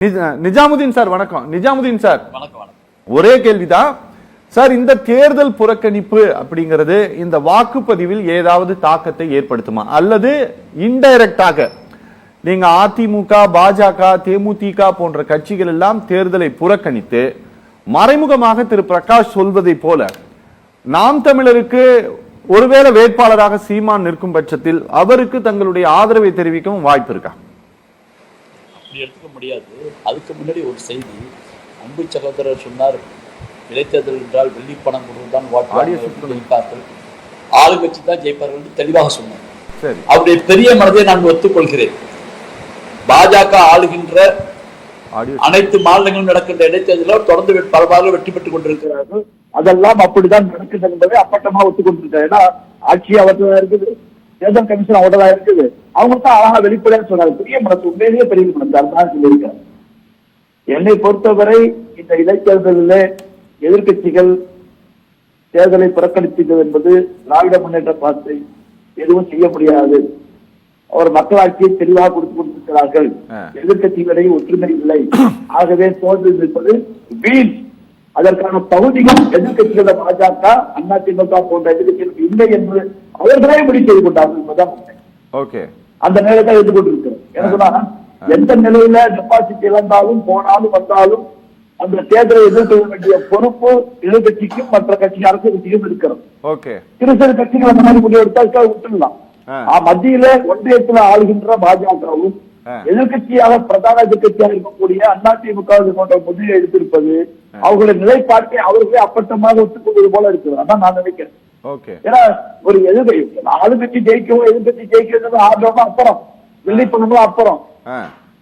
Nizamuddin sir வணக்கம். Nizamuddin sir வணக்கம். ஒரே கேள்விதான் சார், இந்த தேர்தல் புறக்கணிப்பு அப்படிங்கிறது இந்த வாக்குப்பதிவில் ஏதாவது தாக்கத்தை ஏற்படுத்துமா, அல்லது இன்டைரக்டாக நீங்க அதிமுக, பாஜக, தேமுதிக போன்ற கட்சிகள் எல்லாம் தேர்தலை புறக்கணித்து மறைமுகமாக திரு பிரகாஷ் சொல்வதை போல நாம் தமிழருக்கு ஒருவேளை வேட்பாளராக சீமான் நிற்கும் பட்சத்தில் அவருக்கு தங்களுடைய ஆதரவை தெரிவிக்கவும் வாய்ப்பு இருக்கா? அப்படி எடுத்துக்க முடியாது. அதுக்கு முன்னாடி ஒரு செய்தி, அன்பு சகோதரர் சொன்னார், இடைத்தேர்தல் என்றால் வெள்ளி பணம் கொடுத்துதான் ஜெயிப்பார்கள், ஆளுங்கட்சி தான் ஜெயிப்பார்கள் என்று தெளிவாக சொன்னார். அவருடைய பெரிய மனதை நான் ஒத்துக்கொள்கிறேன். பாஜக ஆளுகின்ற அனைத்து மாநிலங்களும் நடக்கின்ற இடைத்தேர்தலில் தொடர்ந்து பலவாறு வெற்றி பெற்றுக் கொண்டிருக்கிறார்கள். அதெல்லாம் அப்படிதான் நடக்குது என்பதை அப்பட்டமா ஒத்துக்கொண்டிருக்காரு. ஏன்னா ஆட்சி அவர்தான் இருக்குது, தேர்தல் கமிஷன் அவர்தான் இருக்குது. அவங்க தான் அழகா வெளிப்படையா சொன்னாங்க. பெரிய மனசு, உண்மையிலேயே பெரிய மனசு, அதுதான் சொல்லியிருக்காரு. என்னை பொறுத்தவரை இந்த இடைத்தேர்தலில் எதிர்கட்சிகள் தேர்தலை புறக்கணித்தது என்பது திராவிட முன்னேற்ற பார்த்து எதுவும் செய்ய முடியாது. அவர் மக்களாட்சியை தெளிவாக கொடுத்து கொடுத்திருக்கிறார்கள். எதிர்கட்சிகளிடையே ஒற்றுமை இல்லை, ஆகவே தோல்வி இருப்பது வீண். அதற்கான தகுதிகள் எதிர்கட்சிகள பாஜக, அதிமுக போன்ற எதிர்கட்சிகளுக்கு இல்லை என்று அவர்களே முடிவு செய்து கொண்டார்கள். அந்த நிலையை தான் எதிர்கொண்டிருக்கிறோம். எனக்கு எந்த நிலையில டெபாசிட் இழந்தாலும் போனாலும் வந்தாலும் அந்த தேர்தலை எதிர்கொள்ள வேண்டிய பொறுப்பு எதிர்கட்சிக்கும் மற்ற கட்சி அரசு கட்சிக்கும் இருக்கிறது. சிறு சிறு கட்சிகள் அந்த மாதிரி முடிவெடுத்தால் விட்டுடலாம். மத்தியில ஒன்றியத்தில் ஆளுகின்ற பாஜகவும் எதிர்கட்சியாக பிரதான எதிர்கட்சியாக இருக்கக்கூடிய அதிமுக போன்ற முடிவை எடுத்திருப்பது அவர்களுடைய நிலைப்பாட்டை அவர்களே அப்பட்டமாக ஒத்துக்கொள்வது போல இருக்குது. அதான் நான் நினைக்கிறேன். ஏன்னா ஒரு ஆளுங்கட்சி ஜெயிக்கவும் எதிர்கட்சி ஜெயிக்கிறது ஆர்வமா அப்புறம், வெள்ளி பணமும் அப்புறம்.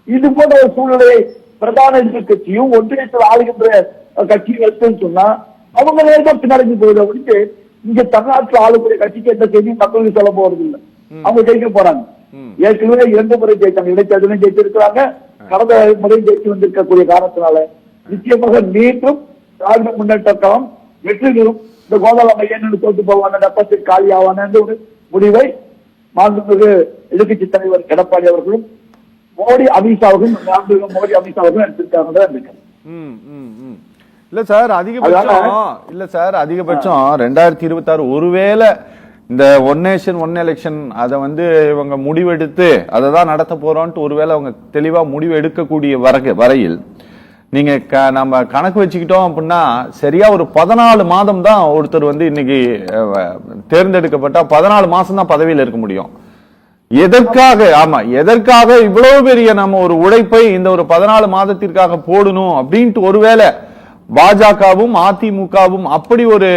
இது போன்ற ஒரு சூழ்நிலையை பிரதான எதிர்கட்சியும் ஒன்றியத்தில் ஆளுகின்ற கட்சிகள் சொன்னா அவங்க நேரம் பின்னடைஞ்சு போகுது. அப்படின்ட்டு இங்க தமிழ்நாட்டில் ஆளுக்கூடிய கட்சிக்கு எந்த செய்தியும் மக்களுக்கு சொல்ல போறது இல்லை. அவங்க ஜெயிக்க போறாங்க. ஏற்கனவே 2 முறை ஜெயிச்சாங்க, இடைத்தேர்தலையும் ஜெயிச்சிருக்கிறாங்க, கடந்த முறையும் ஜெயிச்சு வந்திருக்கக்கூடிய காரணத்தினால நிச்சயமாக மீண்டும் திராவிட முன்னேற்ற கழகம் வெற்றி பெறும். இந்த கோதாள மையன்னு தோற்று போவாங்க, டெபாசிட் காலி ஆவான ஒரு முடிவை மாண்புமிகு எதிர்கட்சி தலைவர் எடப்பாடி அவர்களும் மோடி அமித்ஷாவுக்கும் எடுத்திருக்காங்க. இல்ல சார், அதிகபட்சம் 2026 ஒருவேளை இந்த ஒன் நேஷன் ஒன் எலெக்ஷன் அதை இவங்க முடிவெடுத்து அதை தான் நடத்த போறோம்ட்டு ஒருவேளை அவங்க தெளிவா முடிவு எடுக்கக்கூடிய வரையில் நீங்க நம்ம கணக்கு வச்சுக்கிட்டோம் அப்படின்னா சரியா ஒரு 14 மாதம் தான் ஒருத்தர் இன்னைக்கு தேர்ந்தெடுக்கப்பட்டா 14 மாசம் தான் பதவியில் இருக்க முடியும். எதற்காக இவ்வளவு பெரிய நம்ம ஒரு உழைப்பை இந்த ஒரு 14 மாதத்திற்காக போடணும் அப்படின்ட்டு ஒருவேளை பாஜகவும் அதிமுகவும் அப்படி ஒரு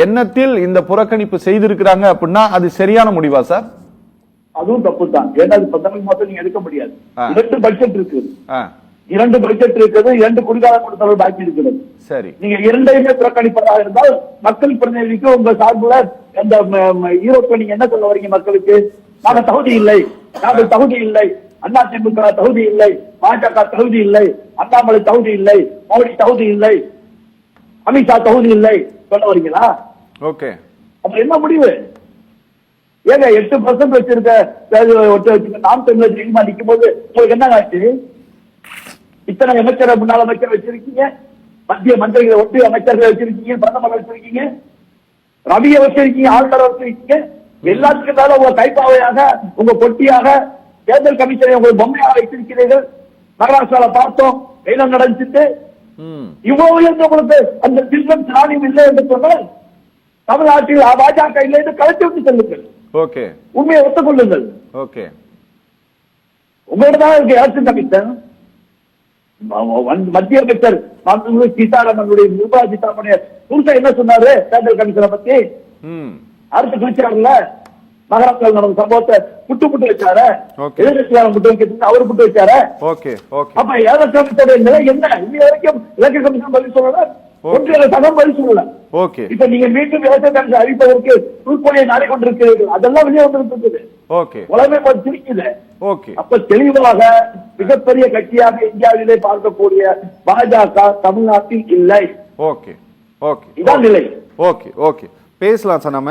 எண்ணத்தில் இந்த புறக்கணிப்பு செய்திருக்கிறாங்க அப்படின்னா அது சரியான முடிவா சார்? அதுவும் தப்பு தான். ஏன்னா 14 மாதம் நீங்க எடுக்க முடியாது. 2 பட்ஜெட் இருக்கு, 2 பட்ஜெட் இருக்குது, 2 குடிகால கொடுத்தவர்கள் பாக்கி இருக்கிறது. சரி, நீங்க 2ஐயுமே புறக்கணிப்பதாக இருந்தால் மக்கள் பிரதிநிதிக்கு உங்க சார்புல அந்த ஈரோப்பை நீங்க என்ன சொல்ல வரீங்க மக்களுக்கு? நாங்கள் தகுதி இல்லை, நாங்கள் தகுதி இல்லை, அதிமுக தகுதி இல்லை, பாஜக தகுதி இல்லை, அண்ணாமலை தகுதி இல்லை, மோடி தகுதி இல்லை, அமித்ஷா தகுதி இல்லை சொல்ல வரீங்களா? அப்ப என்ன முடிவு? ஏங்க 8% வச்சிருக்க நாம் தமிழர் அதிகமா நிற்கும் போது உங்களுக்கு என்ன ஆச்சு? இத்தனை அமைச்சரை முன்னாள் அமைச்சர் வச்சிருக்கீங்க, மத்திய மந்திரிகளை ஒன்றிய அமைச்சர்களை வச்சிருக்கீங்க, பிரதமர் வச்சிருக்கீங்க, ரவியை வச்சிருக்கீங்க, ஆளுநர் வச்சிருக்கீங்க. எல்லாத்துக்கும் மேல உங்க கைப்பாவையாக, உங்க பொட்டியாக தேர்தல் கமிஷனை உங்களுக்கு பொம்மையாக வைத்திருக்கிறீர்கள். மகாராஷ்டிரால பார்த்தோம் என்ன நடந்துச்சு. இவ்வளவு இருந்து உங்களுக்கு அந்த சில்வன் திராணியம் இல்லை என்று சொன்னால் தமிழ்நாட்டில் பாஜக இல்லை என்று கலைத்து விட்டு செல்லுங்கள். உண்மையை ஒத்துக்கொள்ளுங்கள். உங்களோட தான் இருக்கு எலெக்ஷன் கமிஷன். மத்திய அமைச்சர் சீதாராமனுடைய நிர்மலா சீதாராமனுடைய புருஷன் என்ன சொன்னாரு தேர்தல் கமிஷனை பத்தி? அடுத்து குளிச்சாருல மகாராஷ்டிராவில் நடந்த சம்பவத்தை புட்டு வச்சாரு, எதிர்கட்சியாளர் புட்டு வைக்கிறது அவரு புட்டு வச்சாரு. அப்ப எலெக்ஷன் நிலை என்ன? இன்னும் வரைக்கும் எலெக்ஷன் கமிஷன் பதில் சொல்லல, ஒன்றிய சங்கம் பதில் சொல்லல. இப்ப நீங்க மீண்டும் எலெக்ஷன் கமிஷன் அறிவிப்பதற்கு உள்பொழியை நாடி கொண்டிருக்கிறீர்கள். அதெல்லாம் வெளியே வந்துருக்குது, உலகமே சிரிக்குது. அப்ப தெளிவாக மிகப்பெரிய கட்சியாக இந்தியாவிலே பார்க்கக்கூடிய பாஜக தமிழ்நாட்டில் இல்லை. இதான் நிலை. பேசலாம் சார். நம்ம